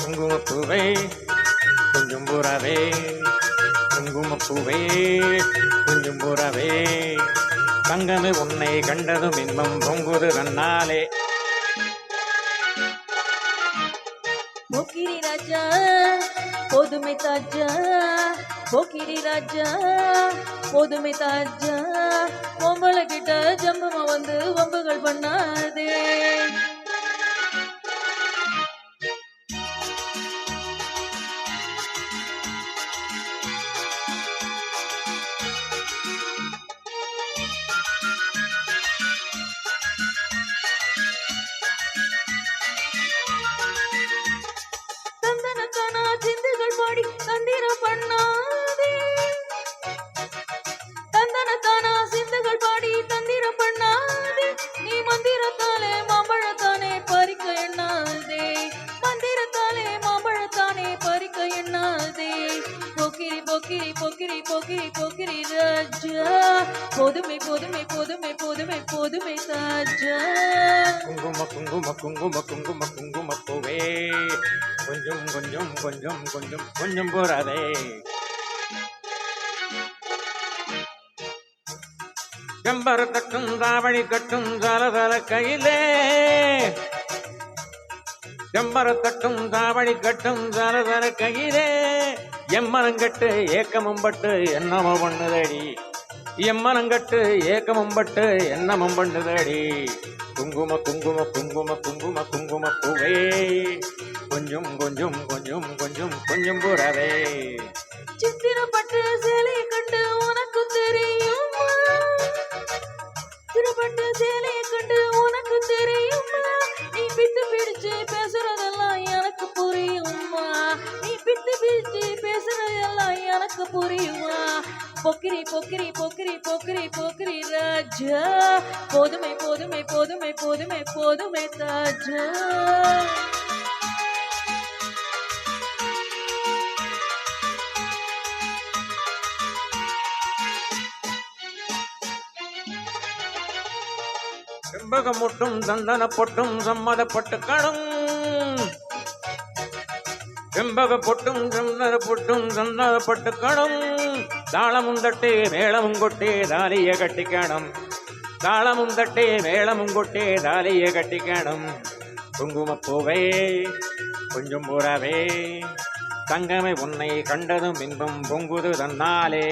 குங்குமப்பூவே கொஞ்சம் புறவே, குங்குமப்பூவே கொஞ்சம் புறவே, தங்கமே உன்னை கண்டதும் இன்பம் பொங்குது கண்ணாலே. போக்கிரி ராஜா போதுமை தாஜா, போக்கிரி ராஜா போதுமை தாஜா, பொம்பளை கிட்ட ஜம்பமா வந்து வம்புகள் பண்ணாதே. தந்தனக்கான சிந்துகள் பாடி தந்திரம் பண்ணாதே, தந்தனக்கான சிந்துகள் பாடி தந்திரம் பண்ணாதே, நீ மந்திரத்தாலே மாம்பழத்தானே பறிக்க எண்ணாதே, மந்திரத்தாலே மாம்பழத்தானே பறிக்க எண்ணாதே. போக்கிரி போக்கிரி போக்கிரி போக்கிரி போக்கிரி ராஜா, போதுமை போதுமை போதுமை போதுமை போதுமை தாஜா. குங்கும குங்கும குங்கும குங்கும குங்குமப்பூவே கொஞ்சம் கொஞ்சம் கொஞ்சம் கொஞ்சம் கொஞ்சம் புறவே, செம்பர கட்டும் தாவணி கட்டும் சலசல கையிலே, செம்பர கட்டும் தாவணி கட்டும் சலசல கையிலே, எம்மனங்கட்டு ஏக்கமும் பட்டு என்னமும் பண்ணுதடி, எம்மனங்கட்டு ஏக்கமும் பட்டு என்னமும் பண்ணுதடி. குங்கும குங்கும குங்கும குங்கும குங்குமப்பூவே கொஞ்சம் கொஞ்சம் கொஞ்சம் கொஞ்சம் கொஞ்சம் புறவே. சித்திரப்பட்டு சேலையை கண்டு உனக்கு தெரியுமா, சித்திரப்பட்டு சேலையை கண்டு உனக்கு தெரியுமா, நீ பித்து பிடிச்சு பேசுறதெல்லாம் எனக்கு புரியுமா, நீ பித்து பிடிச்சு பேசுறதெல்லாம் எனக்கு புரியுமா. போக்கிரி போக்கிரி போக்கிரி போக்கிரி போக்கிரி ராஜா, போதுமை போதுமை போதுமை போதுமை போதுமை தாஜா. செம்பகம் முட்டும் சந்தன பொட்டும் சம்மதப்பட்டு கணும், செம்பக பொட்டும் சந்தன பொட்டும் சந்தனப்பட்டு கணும், தாளமும் தட்டே மேளமும் கொட்டே தாலிய கட்டிக்கணும், தாளமும் தட்டே மேளமும் கொட்டே தாலிய கட்டிக்கணும். குங்குமப்பூவே கொஞ்சம் புறவே, தங்கமே உன்னை கண்டதும் இன்பம் பொங்குது தன்னாலே.